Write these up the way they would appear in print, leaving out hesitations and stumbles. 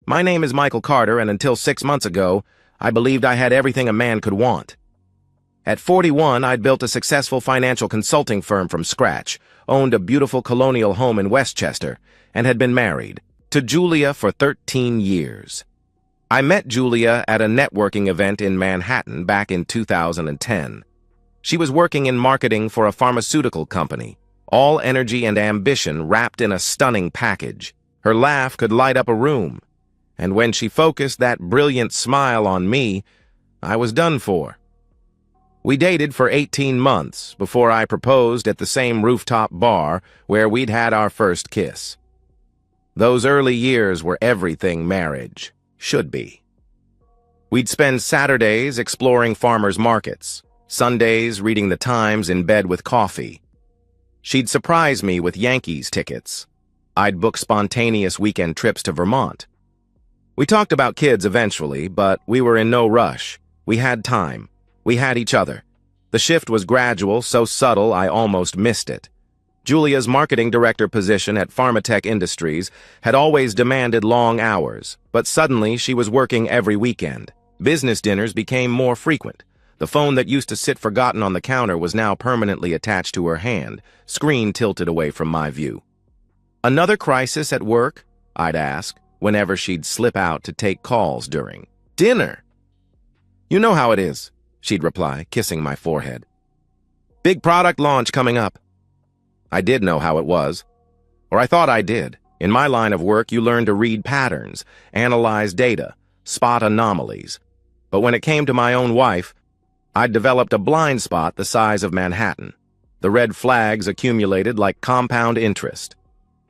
My name is Michael Carter, and until 6 months ago, I believed I had everything a man could want. At 41, I'd built a successful financial consulting firm from scratch, owned a beautiful colonial home in Westchester, and had been married to Julia for 13 years. I met Julia at a networking event in Manhattan back in 2010. She was working in marketing for a pharmaceutical company, all energy and ambition wrapped in a stunning package. Her laugh could light up a room, and when she focused that brilliant smile on me, I was done for. We dated for 18 months before I proposed at the same rooftop bar where we'd had our first kiss. Those early years were everything marriage should be. We'd spend Saturdays exploring farmers' markets, Sundays reading the Times in bed with coffee. She'd surprise me with Yankees tickets. I'd book spontaneous weekend trips to Vermont. We talked about kids eventually, but we were in no rush. We had time. We had each other. The shift was gradual, so subtle I almost missed it. Julia's marketing director position at Pharmatech Industries had always demanded long hours, but suddenly she was working every weekend. Business dinners became more frequent. The phone that used to sit forgotten on the counter was now permanently attached to her hand, screen tilted away from my view. "Another crisis at work?" I'd ask, whenever she'd slip out to take calls during dinner. "You know how it is," she'd reply, kissing my forehead. "Big product launch coming up." I did know how it was, or I thought I did. In my line of work, you learn to read patterns, analyze data, spot anomalies. But when it came to my own wife, I'd developed a blind spot the size of Manhattan. The red flags accumulated like compound interest.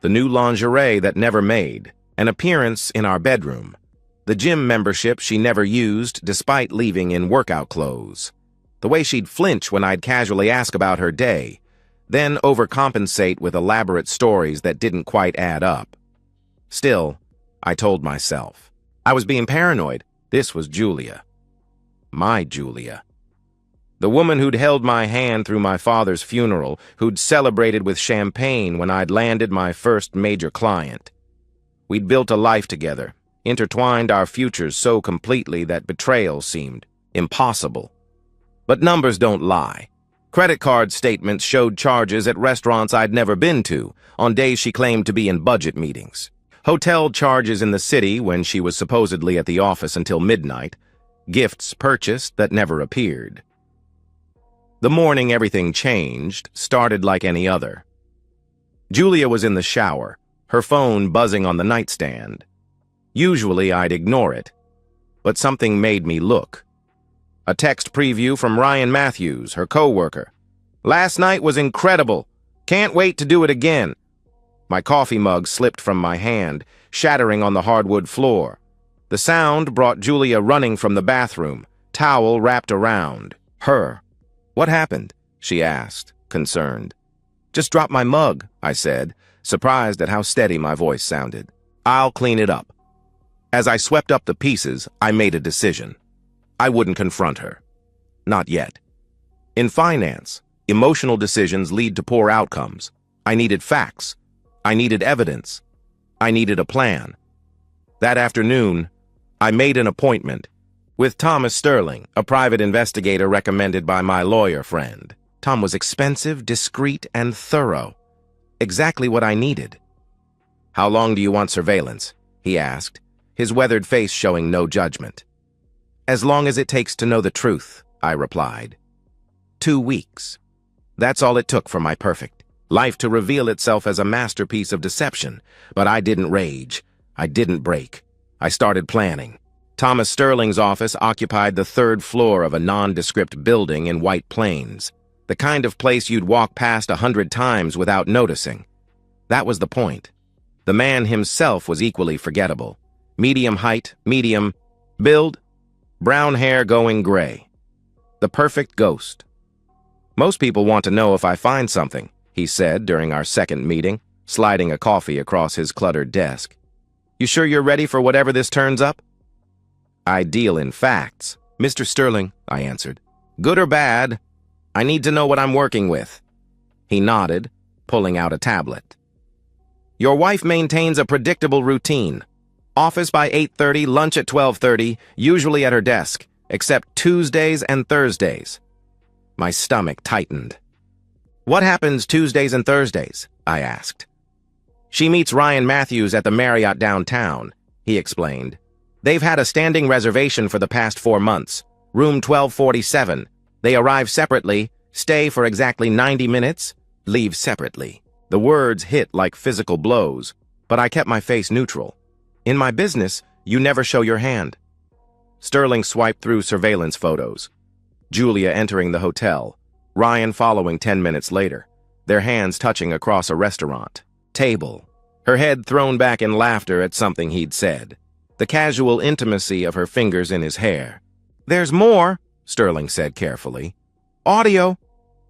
The new lingerie that never made, an appearance in our bedroom, the gym membership she never used despite leaving in workout clothes, the way she'd flinch when I'd casually ask about her day, then overcompensate with elaborate stories that didn't quite add up. Still, I told myself, I was being paranoid. This was Julia. My Julia. The woman who'd held my hand through my father's funeral, who'd celebrated with champagne when I'd landed my first major client. We'd built a life together, intertwined our futures so completely that betrayal seemed impossible. But numbers don't lie. Credit card statements showed charges at restaurants I'd never been to, on days she claimed to be in budget meetings. Hotel charges in the city when she was supposedly at the office until midnight. Gifts purchased that never appeared. The morning everything changed started like any other. Julia was in the shower, her phone buzzing on the nightstand. Usually I'd ignore it, but something made me look. A text preview from Ryan Matthews, her coworker. "Last night was incredible. Can't wait to do it again." My coffee mug slipped from my hand, shattering on the hardwood floor. The sound brought Julia running from the bathroom, towel wrapped around her. "What happened?" she asked, concerned. "Just dropped my mug," I said, surprised at how steady my voice sounded. "I'll clean it up." As I swept up the pieces, I made a decision. I wouldn't confront her. Not yet. In finance, emotional decisions lead to poor outcomes. I needed facts. I needed evidence. I needed a plan. That afternoon, I made an appointment with Thomas Sterling, a private investigator recommended by my lawyer friend. Tom was expensive, discreet, and thorough. Exactly what I needed. "How long do you want surveillance?" he asked, his weathered face showing no judgment. "As long as it takes to know the truth," I replied. 2 weeks. That's all it took for my perfect life to reveal itself as a masterpiece of deception. But I didn't rage. I didn't break. I started planning. Thomas Sterling's office occupied the 3rd floor of a nondescript building in White Plains, the kind of place you'd walk past 100 times without noticing. That was the point. The man himself was equally forgettable. Medium height, medium build, brown hair going gray. The perfect ghost. "Most people want to know if I find something," he said during our second meeting, sliding a coffee across his cluttered desk. "You sure you're ready for whatever this turns up?" "I deal in facts, Mr. Sterling," I answered. "Good or bad, I need to know what I'm working with." He nodded, pulling out a tablet. "Your wife maintains a predictable routine. Office by 8:30, lunch at 12:30, usually at her desk, except Tuesdays and Thursdays. My stomach tightened. What happens Tuesdays and Thursdays? I asked. She meets Ryan Matthews at the Marriott downtown, he explained. They've had a standing reservation for the past 4 months. Room 1247. They arrive separately, stay for exactly 90 minutes, leave separately. The words hit like physical blows, but I kept my face neutral. In my business, you never show your hand. Sterling swiped through surveillance photos. Julia entering the hotel, Ryan following 10 minutes later, their hands touching across a restaurant table, her head thrown back in laughter at something he'd said, the casual intimacy of her fingers in his hair. There's more, Sterling said carefully. Audio.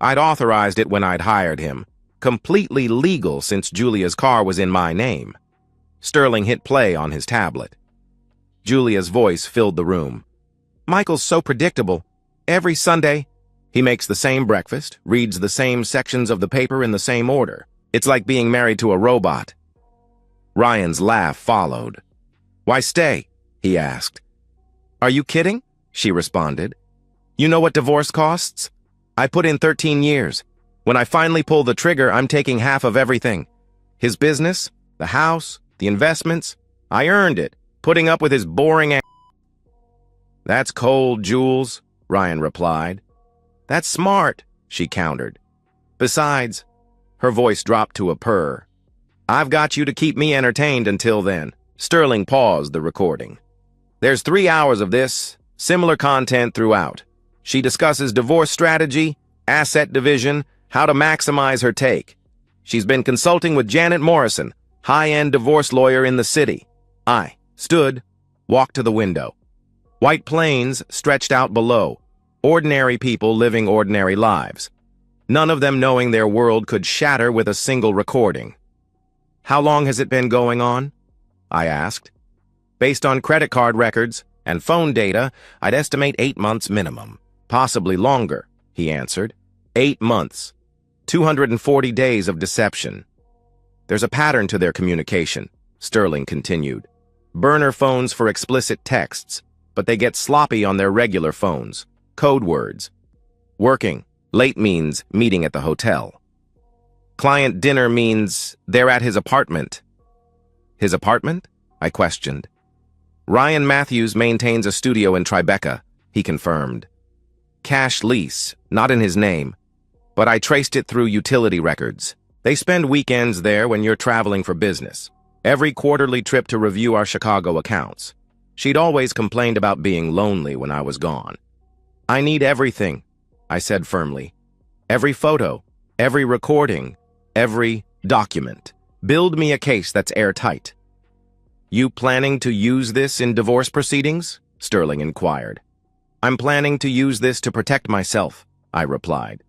I'd authorized it when I'd hired him. Completely legal since Julia's car was in my name. Sterling hit play on his tablet. Julia's voice filled the room. Michael's so predictable. Every Sunday, he makes the same breakfast, reads the same sections of the paper in the same order. It's like being married to a robot. Ryan's laugh followed. Why stay? He asked. Are you kidding? She responded. You know what divorce costs? I put in 13 years. When I finally pull the trigger, I'm taking half of everything. His business, the house, the investments. I earned it, putting up with his boring ass. That's cold, Jules, Ryan replied. That's smart, she countered. Besides, her voice dropped to a purr. I've got you to keep me entertained until then. Sterling paused the recording. There's 3 hours of this, similar content throughout. She discusses divorce strategy, asset division, how to maximize her take. She's been consulting with Janet Morrison, high-end divorce lawyer in the city. I stood, walked to the window. White plains stretched out below, ordinary people living ordinary lives. None of them knowing their world could shatter with a single recording. How long has it been going on? I asked. Based on credit card records and phone data, I'd estimate 8 months minimum. Possibly longer, he answered. 8 months. 240 days of deception. There's a pattern to their communication, Sterling continued. Burner phones for explicit texts, but they get sloppy on their regular phones. Code words. Working. Late means meeting at the hotel. Client dinner means they're at his apartment. His apartment? I questioned. Ryan Matthews maintains a studio in Tribeca, he confirmed. Cash lease, not in his name, but I traced it through utility records. They spend weekends there when you're traveling for business. Every quarterly trip to review our Chicago accounts. She'd always complained about being lonely when I was gone. I need everything, I said firmly. Every photo, every recording, every document. Build me a case that's airtight. You planning to use this in divorce proceedings? Sterling inquired. I'm planning to use this to protect myself, I replied.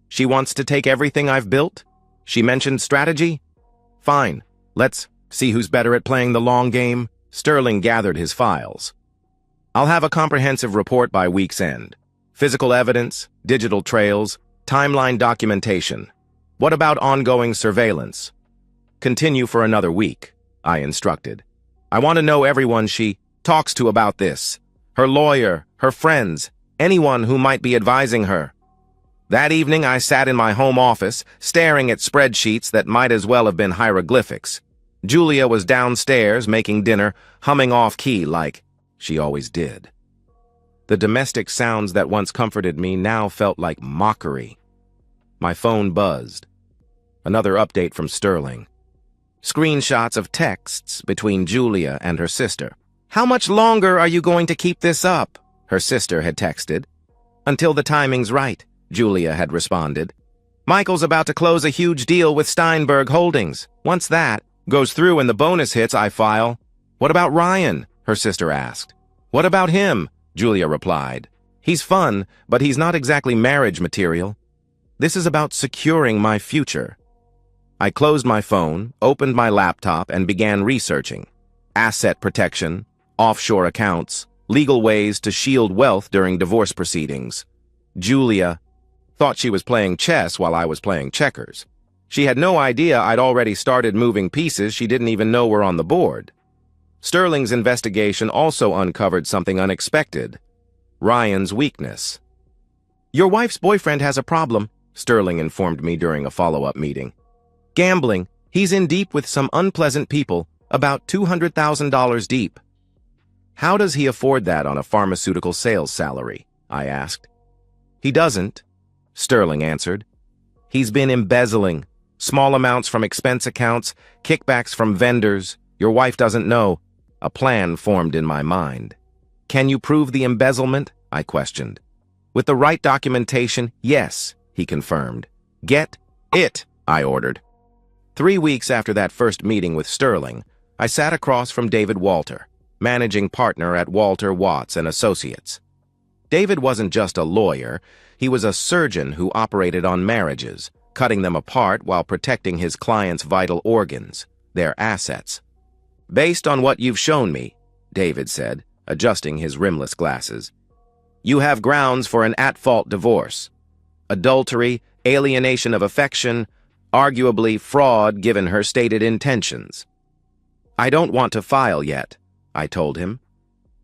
She wants to take everything I've built? She mentioned strategy? Fine, let's see who's better at playing the long game. Sterling gathered his files. I'll have a comprehensive report by week's end. Physical evidence, digital trails, timeline documentation. What about ongoing surveillance? Continue for another week, I instructed. I want to know everyone she talks to about this. Her lawyer, her friends, anyone who might be advising her. That evening, I sat in my home office, staring at spreadsheets that might as well have been hieroglyphics. Julia was downstairs making dinner, humming off-key like she always did. The domestic sounds that once comforted me now felt like mockery. My phone buzzed. Another update from Sterling. Screenshots of texts between Julia and her sister. How much longer are you going to keep this up? Her sister had texted. Until the timing's right, Julia had responded. Michael's about to close a huge deal with Steinberg Holdings. Once that goes through and the bonus hits, I file. What about Ryan? Her sister asked. What about him? Julia replied. He's fun, but he's not exactly marriage material. This is about securing my future. I closed my phone, opened my laptop, and began researching. Asset protection, offshore accounts, legal ways to shield wealth during divorce proceedings. Julia thought she was playing chess while I was playing checkers. She had no idea I'd already started moving pieces she didn't even know were on the board. Sterling's investigation also uncovered something unexpected: Ryan's weakness. "Your wife's boyfriend has a problem," Sterling informed me during a follow-up meeting. "Gambling. He's in deep with some unpleasant people, about $200,000 deep." "How does he afford that on a pharmaceutical sales salary?" I asked. "He doesn't," Sterling answered. "He's been embezzling. Small amounts from expense accounts, kickbacks from vendors. Your wife doesn't know." A plan formed in my mind. "Can you prove the embezzlement?" I questioned. "With the right documentation, yes," he confirmed. "Get it," I ordered. 3 weeks after that first meeting with Sterling, I sat across from David Walter, managing partner at Walter, Watts & Associates. David wasn't just a lawyer, he was a surgeon who operated on marriages, cutting them apart while protecting his clients' vital organs, their assets. "Based on what you've shown me," David said, adjusting his rimless glasses, "you have grounds for an at-fault divorce. Adultery, alienation of affection, arguably fraud given her stated intentions." "I don't want to file yet," I told him.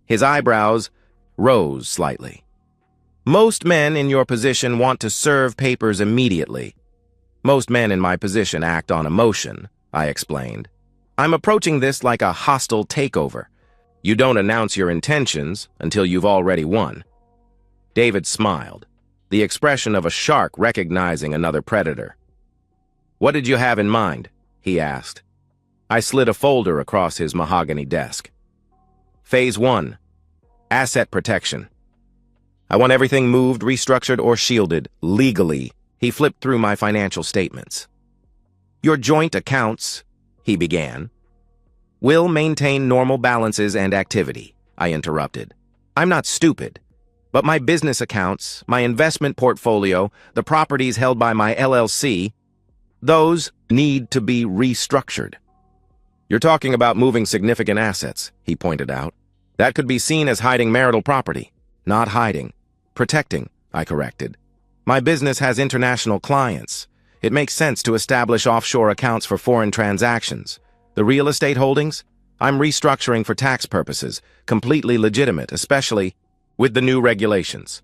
His eyebrows rose slightly. "Most men in your position want to serve papers immediately. Most men in my position act on emotion," I explained. "I'm approaching this like a hostile takeover. You don't announce your intentions until you've already won." David smiled, the expression of a shark recognizing another predator. "What did you have in mind?" he asked. I slid a folder across his mahogany desk. "Phase 1. Asset protection. I want everything moved, restructured, or shielded, legally." He flipped through my financial statements. "Your joint accounts," he began, "will maintain normal balances and activity," I interrupted. "I'm not stupid, but my business accounts, my investment portfolio, the properties held by my LLC, those need to be restructured." "You're talking about moving significant assets," he pointed out. "That could be seen as hiding marital property." "Not hiding. Protecting," I corrected. "My business has international clients. It makes sense to establish offshore accounts for foreign transactions. The real estate holdings? I'm restructuring for tax purposes, completely legitimate, especially with the new regulations."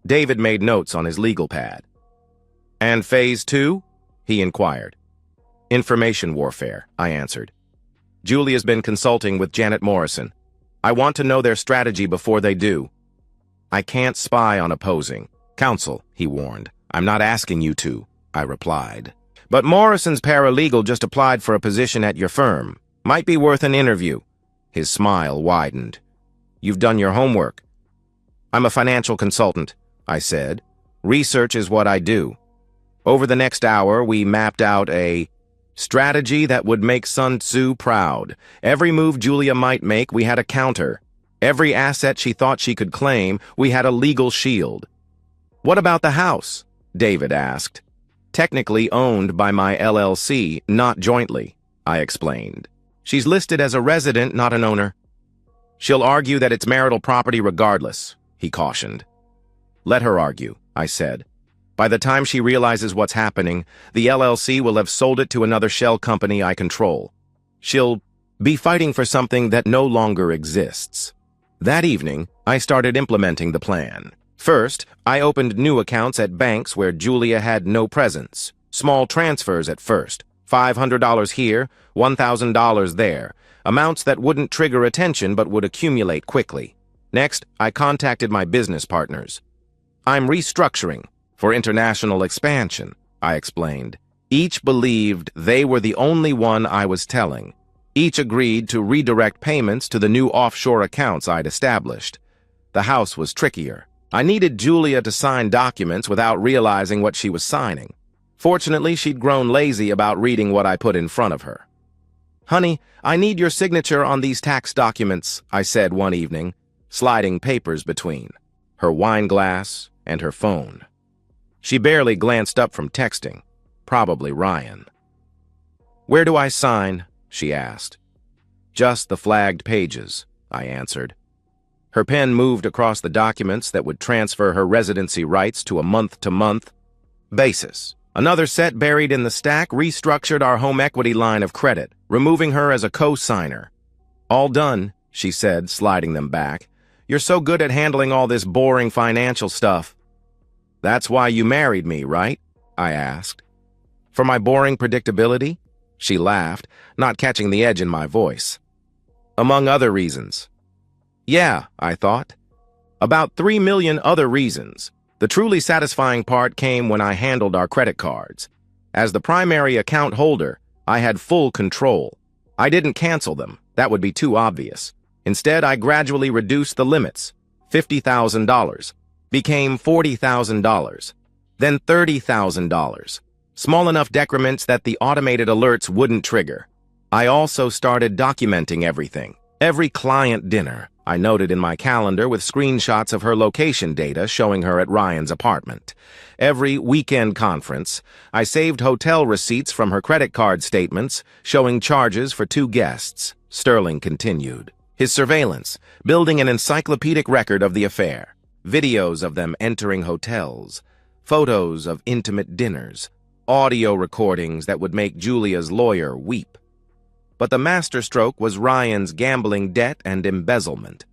David made notes on his legal pad. "And phase 2? He inquired. "Information warfare," I answered. "Julia's been consulting with Janet Morrison. I want to know their strategy before they do." "I can't spy on opposing counsel," he warned. "I'm not asking you to," I replied. "But Morrison's paralegal just applied for a position at your firm. Might be worth an interview." His smile widened. "You've done your homework." "I'm a financial consultant," I said. "Research is what I do." Over the next hour, we mapped out a strategy that would make Sun Tzu proud. Every move Julia might make, we had a counter. Every asset she thought she could claim, we had a legal shield. "What about the house?" David asked. "Technically owned by my LLC, not jointly," I explained. "She's listed as a resident, not an owner." "She'll argue that it's marital property regardless," he cautioned. "Let her argue," I said. "By the time she realizes what's happening, the LLC will have sold it to another shell company I control. She'll be fighting for something that no longer exists." That evening, I started implementing the plan. First, I opened new accounts at banks where Julia had no presence. Small transfers at first, $500 here, $1,000 there, amounts that wouldn't trigger attention but would accumulate quickly. Next, I contacted my business partners. "I'm restructuring for international expansion," I explained. Each believed they were the only one I was telling. Each agreed to redirect payments to the new offshore accounts I'd established. The house was trickier. I needed Julia to sign documents without realizing what she was signing. Fortunately, she'd grown lazy about reading what I put in front of her. "Honey, I need your signature on these tax documents," I said one evening, sliding papers between her wine glass and her phone. She barely glanced up from texting, probably Ryan. "Where do I sign?" she asked. "Just the flagged pages," I answered. Her pen moved across the documents that would transfer her residency rights to a month-to-month basis. Another set buried in the stack restructured our home equity line of credit, removing her as a co-signer. All done, she said, sliding them back. You're so good at handling all this boring financial stuff. That's why you married me, right? I asked. For my boring predictability? She laughed, not catching the edge in my voice. Among other reasons. Yeah, I thought. About 3 million other reasons. The truly satisfying part came when I handled our credit cards. As the primary account holder, I had full control. I didn't cancel them. That would be too obvious. Instead, I gradually reduced the limits. $50,000 became $40,000, then $30,000. Small enough decrements that the automated alerts wouldn't trigger. I also started documenting everything. Every client dinner, I noted in my calendar with screenshots of her location data showing her at Ryan's apartment. Every weekend conference, I saved hotel receipts from her credit card statements showing charges for 2 guests. Sterling continued. His surveillance, building an encyclopedic record of the affair. Videos of them entering hotels. Photos of intimate dinners. Audio recordings that would make Julia's lawyer weep. But the masterstroke was Ryan's gambling debt and embezzlement.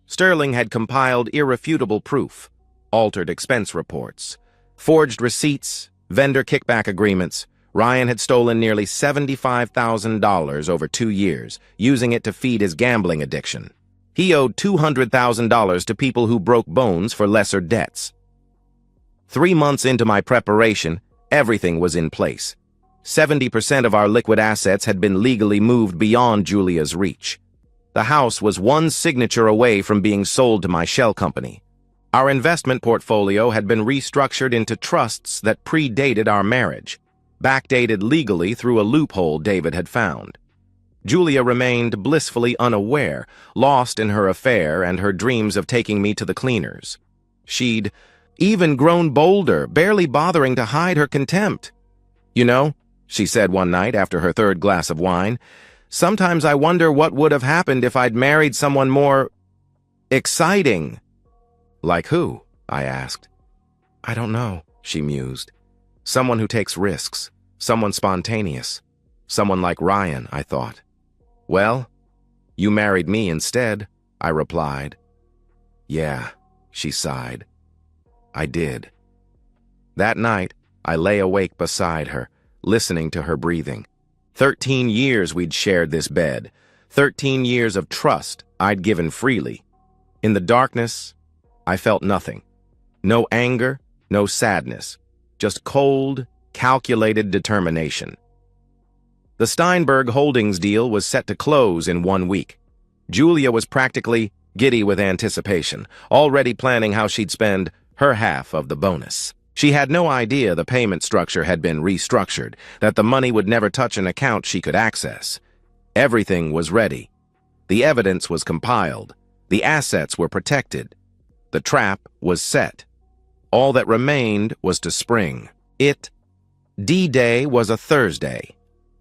Sterling had compiled irrefutable proof, altered expense reports, forged receipts, vendor kickback agreements. Ryan had stolen nearly $75,000 over 2 years, using it to feed his gambling addiction. He owed $200,000 to people who broke bones for lesser debts. 3 months into my preparation, everything was in place. 70% of our liquid assets had been legally moved beyond Julia's reach. The house was one signature away from being sold to my shell company. Our investment portfolio had been restructured into trusts that predated our marriage, backdated legally through a loophole David had found. Julia remained blissfully unaware, lost in her affair and her dreams of taking me to the cleaners. She'd even grown bolder, barely bothering to hide her contempt. You know, she said one night after her 3rd glass of wine, sometimes I wonder what would have happened if I'd married someone more exciting. Like who? I asked. I don't know, she mused. Someone who takes risks, someone spontaneous, someone like Ryan, I thought. Well, you married me instead, I replied. Yeah, she sighed. I did. That night, I lay awake beside her, listening to her breathing. 13 years we'd shared this bed. 13 years of trust I'd given freely. In the darkness, I felt nothing. No anger, no sadness. Just cold, calculated determination. The Steinberg Holdings deal was set to close in 1 week. Julia was practically giddy with anticipation, already planning how she'd spend her half of the bonus. She had no idea the payment structure had been restructured, that the money would never touch an account she could access. Everything was ready. The evidence was compiled. The assets were protected. The trap was set. All that remained was to spring. D-Day was a Thursday.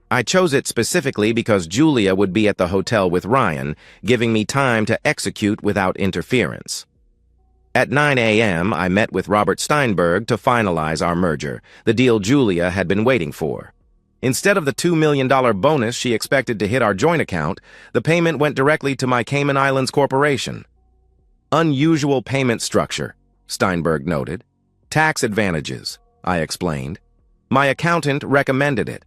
I chose it specifically because Julia would be at the hotel with Ryan, giving me time to execute without interference. At 9 a.m., I met with Robert Steinberg to finalize our merger, the deal Julia had been waiting for. Instead of the $2 million bonus she expected to hit our joint account, the payment went directly to my Cayman Islands Corporation. Unusual payment structure, Steinberg noted. Tax advantages, I explained. My accountant recommended it.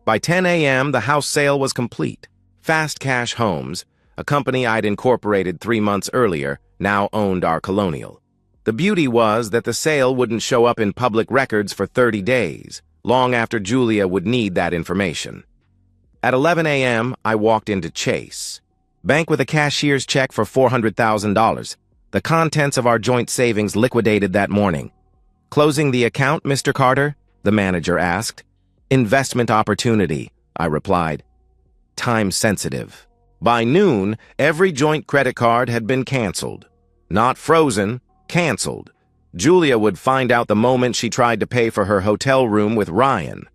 By 10 a.m., the house sale was complete. Fast Cash Homes, a company I'd incorporated 3 months earlier, now owned our colonial. The beauty was that the sale wouldn't show up in public records for 30 days, long after Julia would need that information. At 11 a.m., I walked into Chase. Bank with a cashier's check for $400,000. The contents of our joint savings liquidated that morning. Closing the account, Mr. Carter? The manager asked. Investment opportunity, I replied. Time sensitive. By noon, every joint credit card had been canceled. Not frozen, canceled. Julia would find out the moment she tried to pay for her hotel room with Ryan.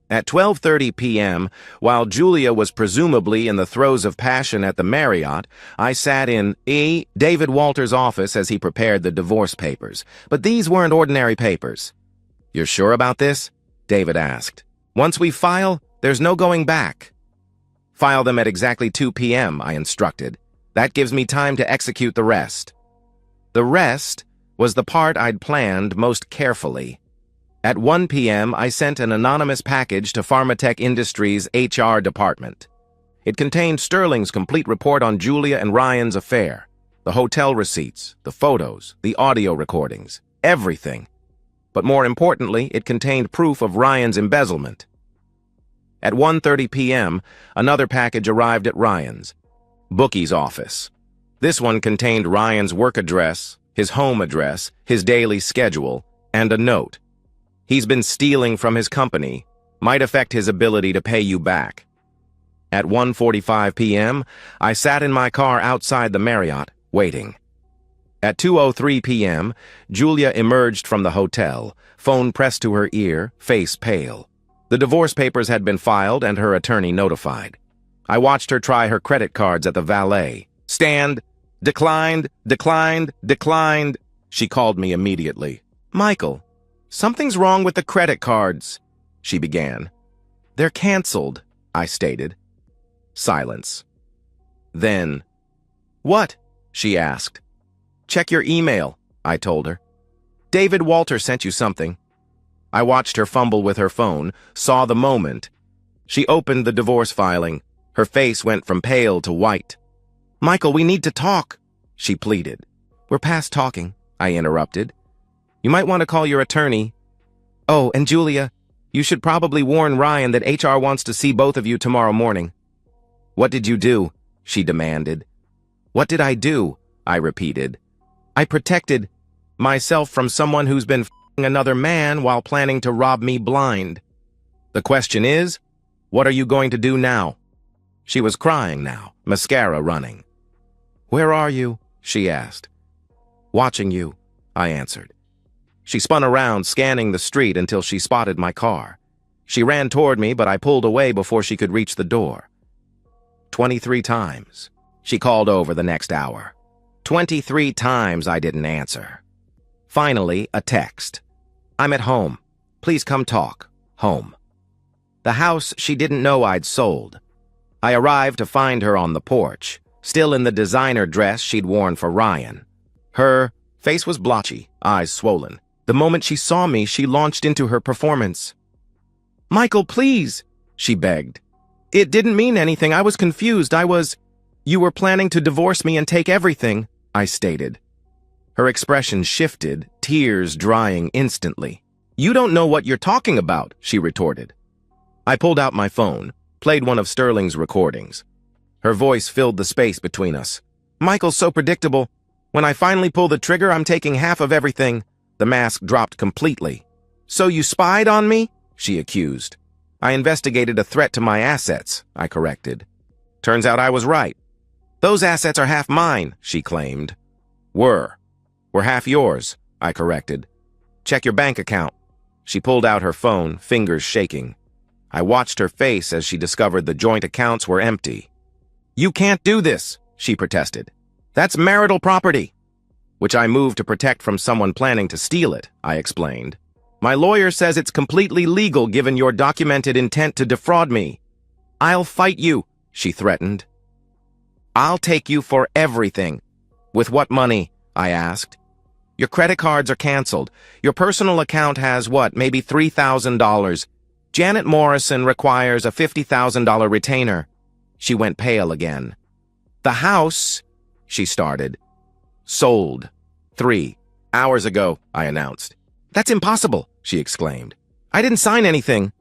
At 12:30 p.m., while Julia was presumably in the throes of passion at the Marriott, I sat in David Walter's office as he prepared the divorce papers. But these weren't ordinary papers. You're sure about this? David asked. Once we file, there's no going back. File them at exactly 2 p.m., I instructed. That gives me time to execute the rest. The rest was the part I'd planned most carefully. At 1 p.m., I sent an anonymous package to Pharmatech Industries' HR department. It contained Sterling's complete report on Julia and Ryan's affair, the hotel receipts, the photos, the audio recordings, everything. But more importantly, it contained proof of Ryan's embezzlement. At 1:30 p.m., another package arrived at Ryan's, bookie's office. This one contained Ryan's work address, his home address, his daily schedule, and a note. He's been stealing from his company. Might affect his ability to pay you back. At 1:45 p.m., I sat in my car outside the Marriott, waiting. At 2:03 p.m., Julia emerged from the hotel, phone pressed to her ear, face pale. The divorce papers had been filed and her attorney notified. I watched her try her credit cards at the valet. Stand. Declined, declined, declined. She called me immediately. Michael, something's wrong with the credit cards, she began. They're canceled, I stated. Silence. Then, what? She asked. Check your email, I told her. David Walter sent you something. I watched her fumble with her phone, saw the moment. She opened the divorce filing. Her face went from pale to white. Michael, we need to talk, she pleaded. We're past talking, I interrupted. You might want to call your attorney. Oh, and Julia, you should probably warn Ryan that HR wants to see both of you tomorrow morning. What did you do? She demanded. What did I do? I repeated. I protected myself from someone who's been f***ing another man while planning to rob me blind. The question is, what are you going to do now? She was crying now, mascara running. Where are you? She asked. Watching you, I answered. She spun around, scanning the street until she spotted my car. She ran toward me, but I pulled away before she could reach the door. 23 times. She called over the next hour. 23 times I didn't answer. Finally, a text. I'm at home. Please come talk. Home. The house she didn't know I'd sold. I arrived to find her on the porch, still in the designer dress she'd worn for Ryan. Her face was blotchy, eyes swollen. The moment she saw me, she launched into her performance. Michael, please, she begged. It didn't mean anything. I was confused. You were planning to divorce me and take everything, I stated. Her expression shifted, tears drying instantly. You don't know what you're talking about, she retorted. I pulled out my phone, played one of Sterling's recordings. Her voice filled the space between us. Michael's so predictable. When I finally pull the trigger, I'm taking half of everything. The mask dropped completely. So you spied on me? She accused. I investigated a threat to my assets, I corrected. Turns out I was right. Those assets are half mine, she claimed. Were half yours, I corrected. Check your bank account. She pulled out her phone, fingers shaking. I watched her face as she discovered the joint accounts were empty. You can't do this, she protested. That's marital property, which I moved to protect from someone planning to steal it, I explained. My lawyer says it's completely legal given your documented intent to defraud me. I'll fight you, she threatened. I'll take you for everything. With what money? I asked. Your credit cards are canceled. Your personal account has what, maybe $3,000. Janet Morrison requires a $50,000 retainer. She went pale again. The house, she started. Sold. 3 hours ago, I announced. That's impossible, she exclaimed. I didn't sign anything.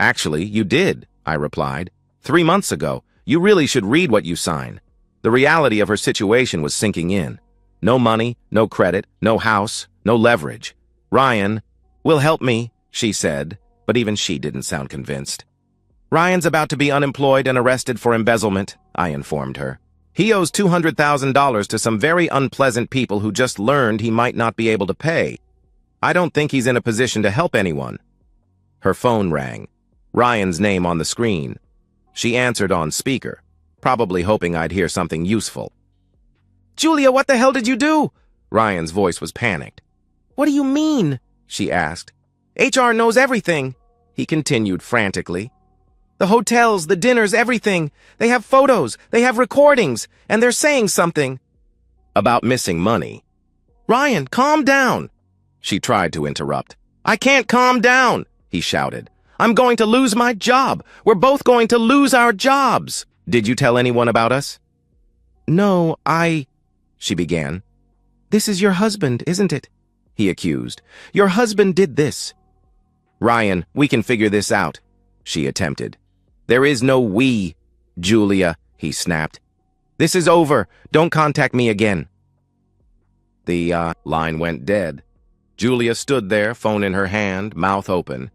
Actually, you did, I replied. 3 months ago. You really should read what you sign. The reality of her situation was sinking in. No money, no credit, no house, no leverage. Ryan will help me, she said, but even she didn't sound convinced. Ryan's about to be unemployed and arrested for embezzlement, I informed her. He owes $200,000 to some very unpleasant people who just learned he might not be able to pay. I don't think he's in a position to help anyone. Her phone rang. Ryan's name on the screen. She answered on speaker, probably hoping I'd hear something useful. Julia, what the hell did you do? Ryan's voice was panicked. What do you mean? She asked. HR knows everything, he continued frantically. The hotels, the dinners, everything. They have photos, they have recordings, and they're saying something about missing money. Ryan, calm down. She tried to interrupt. I can't calm down, he shouted. I'm going to lose my job. We're both going to lose our jobs. Did you tell anyone about us? No, she began. This is your husband, isn't it? He accused. Your husband did this. Ryan, we can figure this out, she attempted. There is no we, Julia, he snapped. This is over. Don't contact me again. The line went dead. Julia stood there, phone in her hand, mouth open.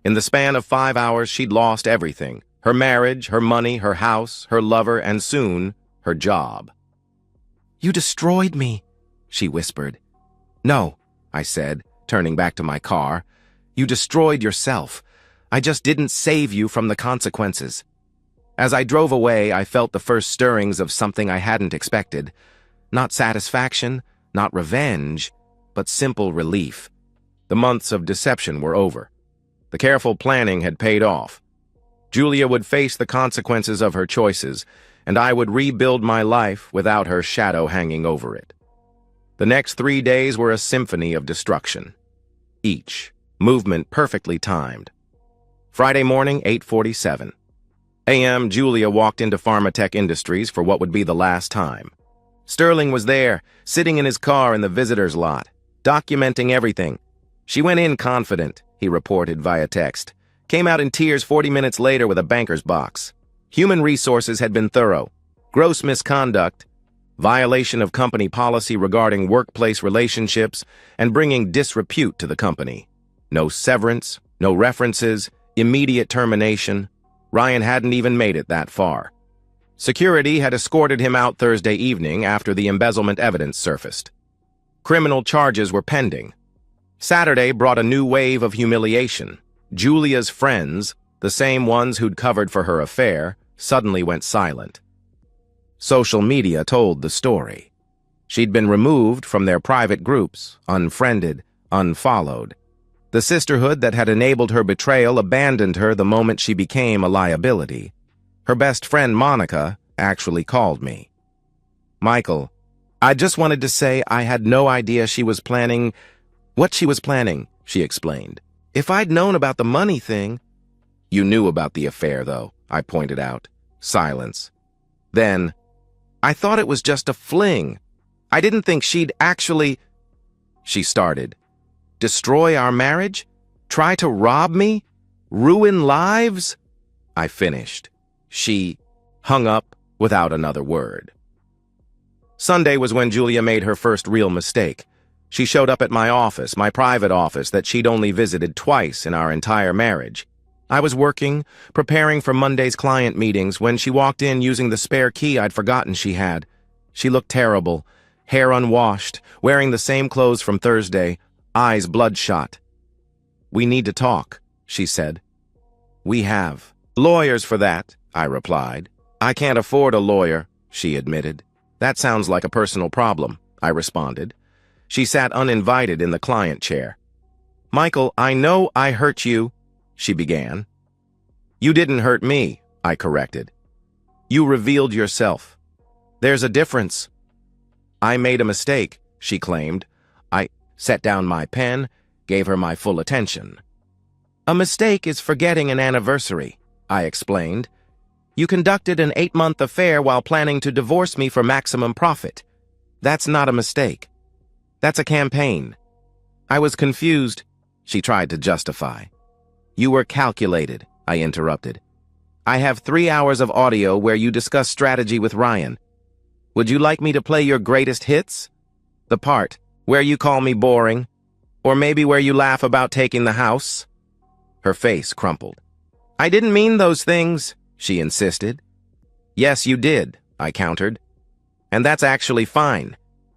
In the span of 5 hours, she'd lost everything. Her marriage, her money, her house, her lover, and soon, her job. You destroyed me, she whispered. No, I said, turning back to my car. You destroyed yourself. I just didn't save you from the consequences. As I drove away, I felt the first stirrings of something I hadn't expected. Not satisfaction, not revenge, but simple relief. The months of deception were over. The careful planning had paid off. Julia would face the consequences of her choices, and I would rebuild my life without her shadow hanging over it. The next 3 days were a symphony of destruction. Each movement perfectly timed. Friday morning, 8:47 a.m., Julia walked into Pharmatech Industries for what would be the last time. Sterling was there, sitting in his car in the visitor's lot, documenting everything. She went in confident, he reported via text. Came out in tears 40 minutes later with a banker's box. Human resources had been thorough. Gross misconduct, violation of company policy regarding workplace relationships, and bringing disrepute to the company. No severance, no references, immediate termination. Ryan hadn't even made it that far. Security had escorted him out Thursday evening after the embezzlement evidence surfaced. Criminal charges were pending. Saturday brought a new wave of humiliation. Julia's friends, the same ones who'd covered for her affair, suddenly went silent. Social media told the story. She'd been removed from their private groups, unfriended, unfollowed. The sisterhood that had enabled her betrayal abandoned her the moment she became a liability. Her best friend, Monica, actually called me. Michael, I just wanted to say I had no idea she was planning what she was planning, she explained. If I'd known about the money thing... You knew about the affair, though, I pointed out. Silence. Then, I thought it was just a fling. I didn't think she'd actually... She started. Destroy our marriage? Try to rob me? Ruin lives? I finished. She hung up without another word. Sunday was when Julia made her first real mistake. She showed up at my office, my private office that she'd only visited twice in our entire marriage. I was working, preparing for Monday's client meetings when she walked in using the spare key I'd forgotten she had. She looked terrible, hair unwashed, wearing the same clothes from Thursday, eyes bloodshot. We need to talk, she said. We have lawyers for that, I replied. I can't afford a lawyer, she admitted. That sounds like a personal problem, I responded. She sat uninvited in the client chair. Michael, I know I hurt you, she began. You didn't hurt me, I corrected. You revealed yourself. There's a difference. I made a mistake, she claimed. I set down my pen, gave her my full attention. A mistake is forgetting an anniversary, I explained. You conducted an 8-month affair while planning to divorce me for maximum profit. That's not a mistake. That's a campaign. I was confused, she tried to justify. You were calculated, I interrupted. I have 3 hours of audio where you discuss strategy with Ryan. Would you like me to play your greatest hits? The part where you call me boring? Or maybe where you laugh about taking the house? Her face crumpled. I didn't mean those things, she insisted. Yes, you did, I countered. And that's actually fine.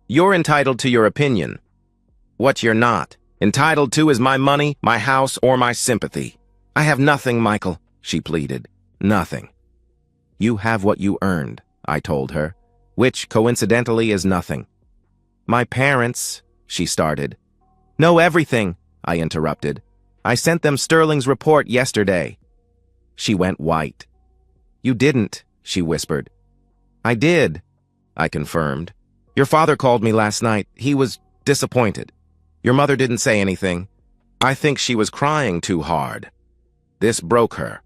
You're entitled to your opinion. What you're not entitled to is my money, my house, or my sympathy. I have nothing, Michael, she pleaded. Nothing. You have what you earned, I told her, which, coincidentally, is nothing. My parents, she started. Know everything, I interrupted. I sent them Sterling's report yesterday. She went white. "You didn't," she whispered. "I did," I confirmed. "Your father called me last night. He was disappointed. Your mother didn't say anything. I think she was crying too hard." This broke her.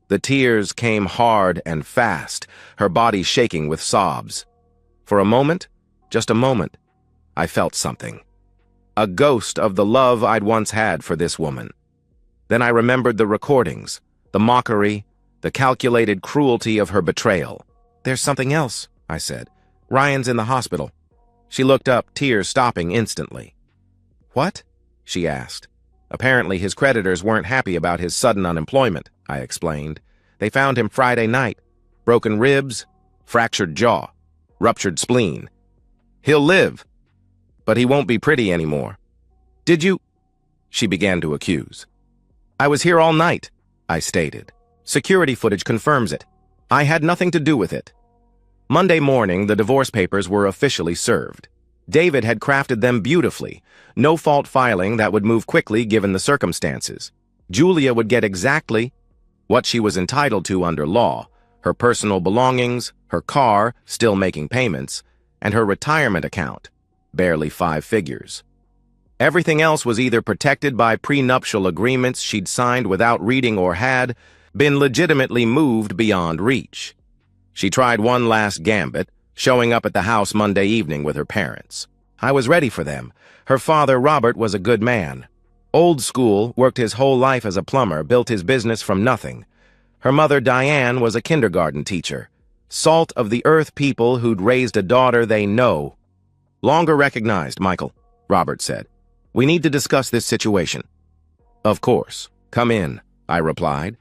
The tears came hard and fast, her body shaking with sobs. For a moment, just a moment, I felt something. A ghost of the love I'd once had for this woman. Then I remembered the recordings, the mockery, the calculated cruelty of her betrayal. "There's something else," I said. "Ryan's in the hospital." She looked up, tears stopping instantly. "What?" she asked. "Apparently his creditors weren't happy about his sudden unemployment," I explained. "They found him Friday night. Broken ribs, fractured jaw, ruptured spleen. He'll live, but he won't be pretty anymore." "Did you?" she began to accuse. "I was here all night," I stated. "Security footage confirms it. I had nothing to do with it." Monday morning, the divorce papers were officially served. David had crafted them beautifully, no-fault filing that would move quickly given the circumstances. Julia would get exactly what she was entitled to under law: her personal belongings, her car, still making payments, and her retirement account, barely 5 figures. Everything else was either protected by prenuptial agreements she'd signed without reading or had been legitimately moved beyond reach. She tried one last gambit, showing up at the house Monday evening with her parents. I was ready for them. Her father, Robert, was a good man. Old school, worked his whole life as a plumber, built his business from nothing. Her mother, Diane, was a kindergarten teacher. Salt of the earth people who'd raised a daughter they know. "Longer recognized, Michael," Robert said. "We need to discuss this situation." "Of course. Come in," I replied.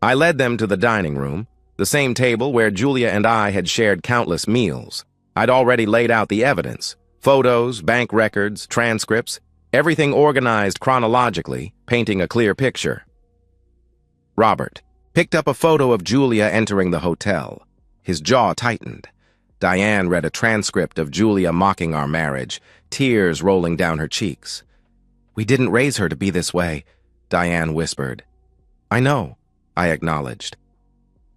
I led them to the dining room, the same table where Julia and I had shared countless meals. I'd already laid out the evidence: photos, bank records, transcripts, everything organized chronologically, painting a clear picture. Robert picked up a photo of Julia entering the hotel. His jaw tightened. Diane read a transcript of Julia mocking our marriage, tears rolling down her cheeks. "We didn't raise her to be this way," Diane whispered. "I know," I acknowledged.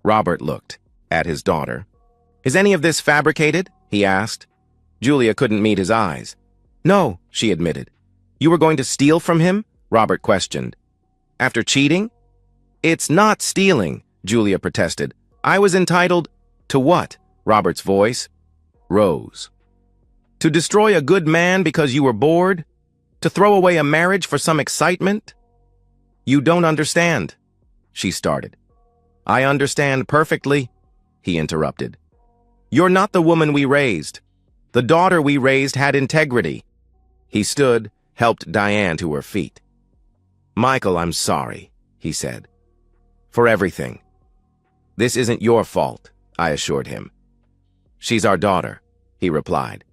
Robert looked at his daughter. "Is any of this fabricated?" he asked. Julia couldn't meet his eyes. "No," she admitted. "You were going to steal from him?" Robert questioned. "After cheating?" "It's not stealing," Julia protested. "I was entitled—" "To what?" Robert's voice rose. "To destroy a good man because you were bored? To throw away a marriage for some excitement?" "You don't understand," she started. "I understand perfectly," he interrupted. "You're not the woman we raised. The daughter we raised had integrity." He stood, helped Diane to her feet. "Michael, I'm sorry," he said. "For everything. This isn't your fault," I assured him. "She's our daughter," he replied.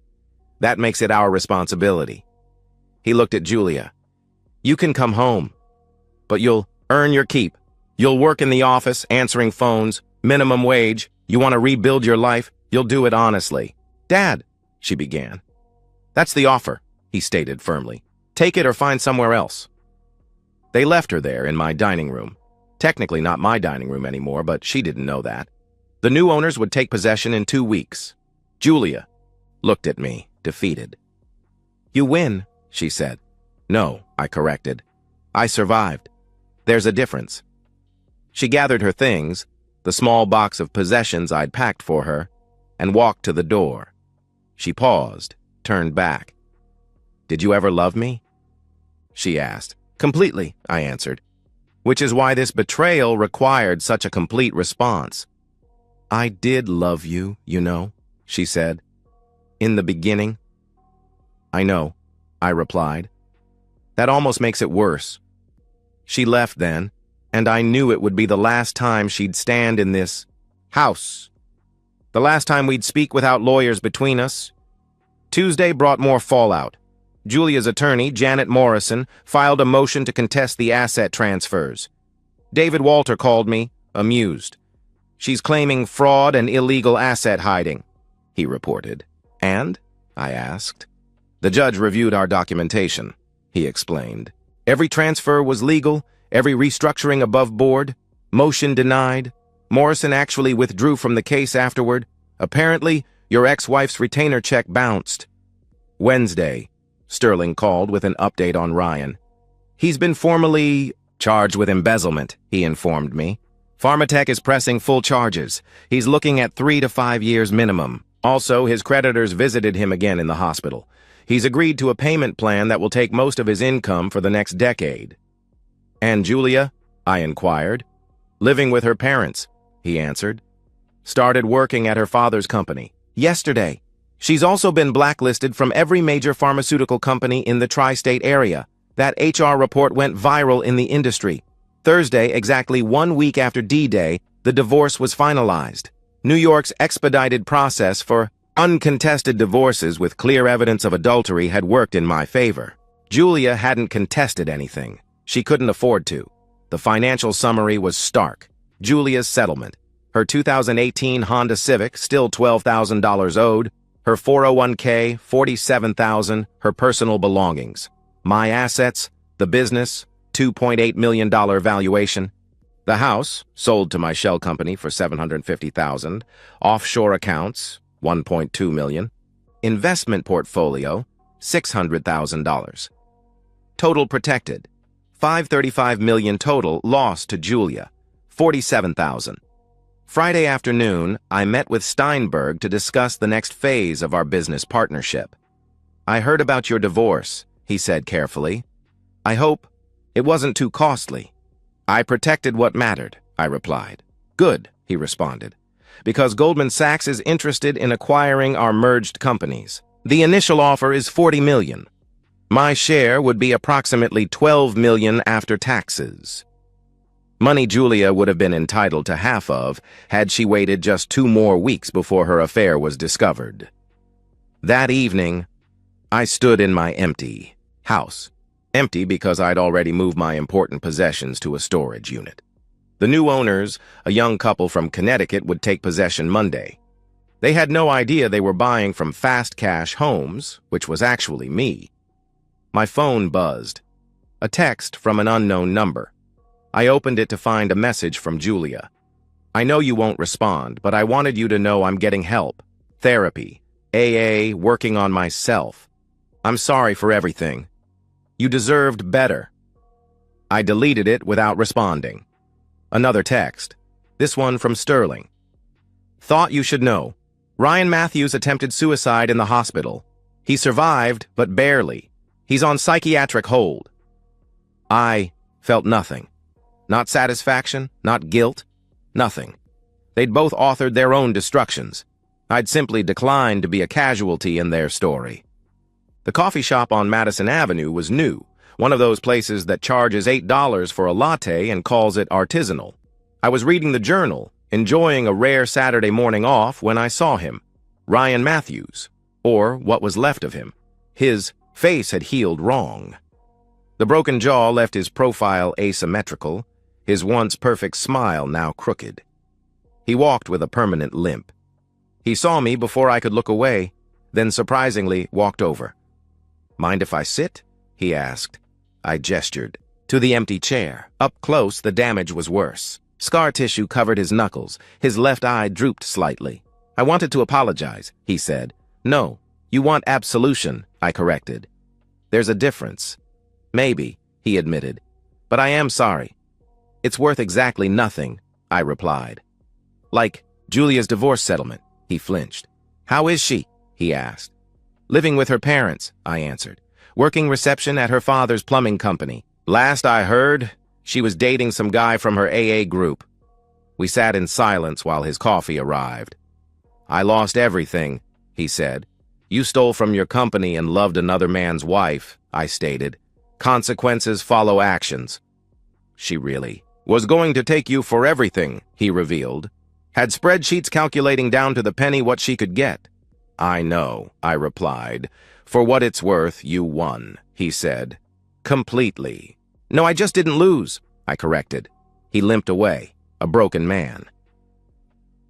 "That makes it our responsibility." He looked at Julia. "You can come home, but you'll earn your keep. You'll work in the office, answering phones, minimum wage. You want to rebuild your life, you'll do it honestly." "Dad," she began. "That's the offer," he stated firmly. "Take it or find somewhere else." They left her there in my dining room. Technically not my dining room anymore, but she didn't know that. The new owners would take possession in 2 weeks. Julia looked at me, defeated. "You win," she said. "No," I corrected. "I survived. There's a difference." She gathered her things, the small box of possessions I'd packed for her, and walked to the door. She paused, turned back. "Did you ever love me?" she asked. "Completely," I answered. "Which is why this betrayal required such a complete response." "I did love you, you know," she said. "In the beginning." "I know," I replied. "That almost makes it worse." She left then, and I knew it would be the last time she'd stand in this house. The last time we'd speak without lawyers between us. Tuesday brought more fallout. Julia's attorney, Janet Morrison, filed a motion to contest the asset transfers. David Walter called me, amused. "She's claiming fraud and illegal asset hiding," he reported. "And?" I asked. "The judge reviewed our documentation," he explained. "Every transfer was legal, every restructuring above board. Motion denied. Morrison actually withdrew from the case afterward. Apparently, your ex-wife's retainer check bounced. Wednesday, Sterling called with an update on Ryan. He's been formally charged with embezzlement, he informed me. Pharmatech is pressing full charges. He's looking at 3 to 5 years minimum. Also, his creditors visited him again in the hospital. He's agreed to a payment plan that will take most of his income for the next decade. And Julia? I inquired. Living with her parents, he answered. Started working at her father's company yesterday. She's also been blacklisted from every major pharmaceutical company in the tri-state area. That HR report went viral in the industry. Thursday, exactly 1 week after D-Day, the divorce was finalized. New York's expedited process for uncontested divorces with clear evidence of adultery had worked in my favor. Julia hadn't contested anything. She couldn't afford to. The financial summary was stark. Julia's settlement. Her 2018 Honda Civic, still $12,000 owed. Her 401k, $47,000, her personal belongings. My assets, the business, $2.8 million valuation. The house, sold to my shell company for $750,000. Offshore accounts, $1.2 million. Investment portfolio, $600,000. Total protected, $535 million total lost to Julia, $47,000. Friday afternoon, I met with Steinberg to discuss the next phase of our business partnership. I heard about your divorce, he said carefully. I hope it wasn't too costly. I protected what mattered, I replied. Good, he responded, because Goldman Sachs is interested in acquiring our merged companies. The initial offer is $40 million. My share would be approximately $12 million after taxes. Money Julia would have been entitled to half of had she waited just 2 more weeks before her affair was discovered. That evening, I stood in my empty house. Empty because I'd already moved my important possessions to a storage unit. The new owners, a young couple from Connecticut, would take possession Monday. They had no idea they were buying from Fast Cash Homes, which was actually me. My phone buzzed. A text from an unknown number. I opened it to find a message from Julia. I know you won't respond, but I wanted you to know I'm getting help. Therapy, AA, working on myself. I'm sorry for everything. You deserved better. I deleted it without responding. Another text. This one from Sterling. Thought you should know. Ryan Matthews attempted suicide in the hospital. He survived, but barely. He's on psychiatric hold. I felt nothing. Not satisfaction, not guilt, nothing. They'd both authored their own destructions. I'd simply declined to be a casualty in their story. The coffee shop on Madison Avenue was new, one of those places that charges $8 for a latte and calls it artisanal. I was reading the Journal, enjoying a rare Saturday morning off when I saw him, Ryan Matthews, or what was left of him. His face had healed wrong. The broken jaw left his profile asymmetrical, his once perfect smile now crooked. He walked with a permanent limp. He saw me before I could look away, then surprisingly walked over. Mind if I sit? He asked. I gestured. To the empty chair. Up close, the damage was worse. Scar tissue covered his knuckles. His left eye drooped slightly. I wanted to apologize, he said. No, you want absolution, I corrected. There's a difference. Maybe, he admitted. But I am sorry. It's worth exactly nothing, I replied. Like Julia's divorce settlement, he flinched. How is she? He asked. Living with her parents, I answered. Working reception at her father's plumbing company. Last I heard, she was dating some guy from her AA group. We sat in silence while his coffee arrived. I lost everything, he said. You stole from your company and loved another man's wife, I stated. Consequences follow actions. She really was going to take you for everything, he revealed. Had spreadsheets calculating down to the penny what she could get. I know, I replied. For what it's worth, you won, he said. Completely. No, I just didn't lose, I corrected. He limped away, a broken man.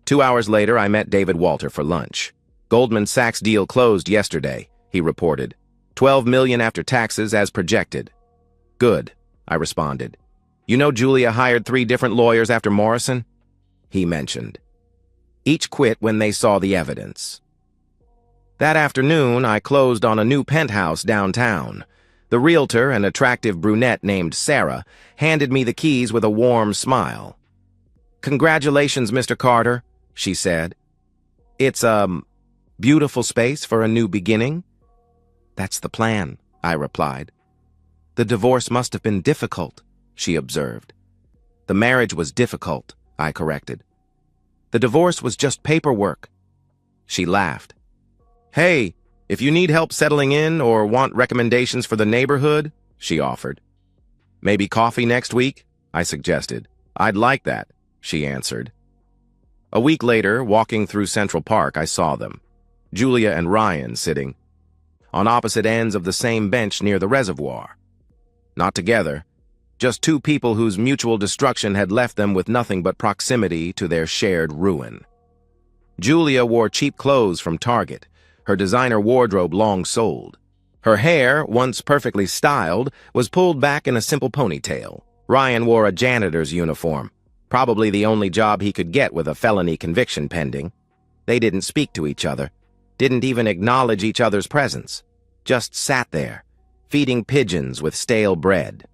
2 hours later, I met David Walter for lunch. Goldman Sachs deal closed yesterday, he reported. $12 million after taxes as projected. Good, I responded. You know Julia hired 3 different lawyers after Morrison? He mentioned. Each quit when they saw the evidence. That afternoon, I closed on a new penthouse downtown. The realtor, an attractive brunette named Sarah, handed me the keys with a warm smile. "Congratulations, Mr. Carter," she said. "It's a beautiful space for a new beginning." "That's the plan," I replied. "The divorce must have been difficult," she observed. "The marriage was difficult," I corrected. "The divorce was just paperwork." She laughed. "Hey, if you need help settling in or want recommendations for the neighborhood," she offered. "Maybe coffee next week?" I suggested. "I'd like that," she answered. A week later, walking through Central Park, I saw them, Julia and Ryan, sitting on opposite ends of the same bench near the reservoir. Not together, just 2 people whose mutual destruction had left them with nothing but proximity to their shared ruin. Julia wore cheap clothes from Target, her designer wardrobe long sold. Her hair, once perfectly styled, was pulled back in a simple ponytail. Ryan wore a janitor's uniform, probably the only job he could get with a felony conviction pending. They didn't speak to each other, didn't even acknowledge each other's presence, just sat there, feeding pigeons with stale bread.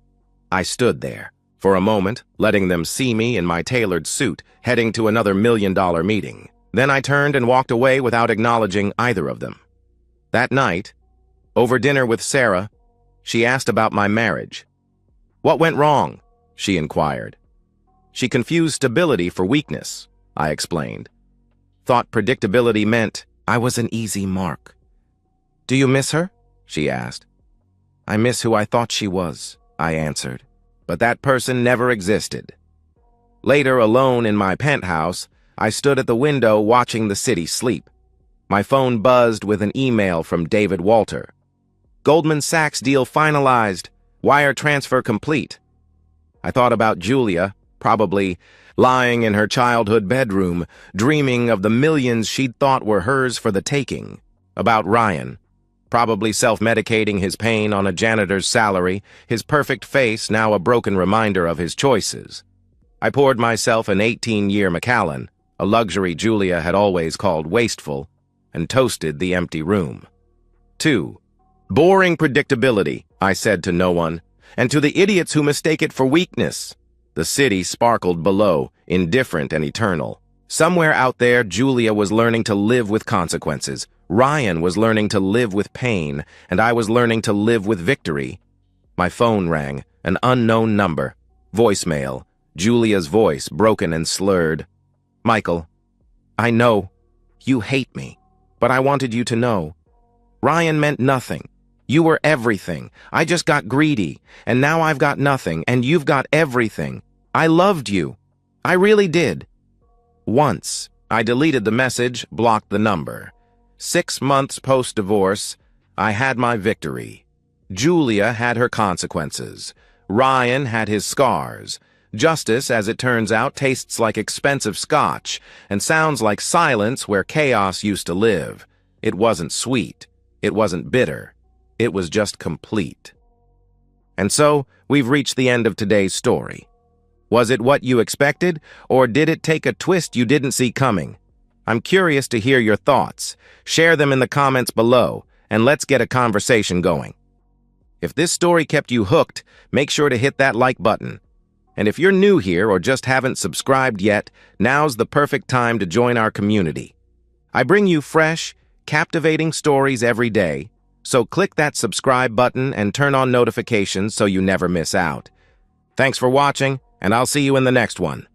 I stood there, for a moment, letting them see me in my tailored suit, heading to another $1 million meeting. Then I turned and walked away without acknowledging either of them. That night, over dinner with Sarah, she asked about my marriage. "What went wrong?" she inquired. She confused stability for weakness, I explained. Thought predictability meant I was an easy mark. "Do you miss her?" she asked. "I miss who I thought she was," I answered. But that person never existed. Later, alone in my penthouse, I stood at the window watching the city sleep. My phone buzzed with an email from David Walter. "Goldman Sachs deal finalized. Wire transfer complete." I thought about Julia, probably lying in her childhood bedroom, dreaming of the millions she'd thought were hers for the taking. About Ryan, probably self-medicating his pain on a janitor's salary, his perfect face now a broken reminder of his choices. I poured myself an 18-year Macallan, a luxury Julia had always called wasteful, and toasted the empty room. 2. Boring predictability, I said to no one, and to the idiots who mistake it for weakness. The city sparkled below, indifferent and eternal. Somewhere out there, Julia was learning to live with consequences. Ryan was learning to live with pain, and I was learning to live with victory. My phone rang, an unknown number. Voicemail, Julia's voice, broken and slurred. "Michael, I know you hate me, but I wanted you to know. Ryan meant nothing. You were everything. I just got greedy, and now I've got nothing, and you've got everything. I loved you. I really did." Once, I deleted the message, blocked the number. 6 months post-divorce, I had my victory. Julia had her consequences. Ryan had his scars. Justice, as it turns out, tastes like expensive scotch and sounds like silence where chaos used to live. It wasn't sweet. It wasn't bitter. It was just complete. And so, we've reached the end of today's story. Was it what you expected, or did it take a twist you didn't see coming? I'm curious to hear your thoughts. Share them in the comments below, and let's get a conversation going. If this story kept you hooked, make sure to hit that like button. And if you're new here or just haven't subscribed yet, now's the perfect time to join our community. I bring you fresh, captivating stories every day, so click that subscribe button and turn on notifications so you never miss out. Thanks for watching, and I'll see you in the next one.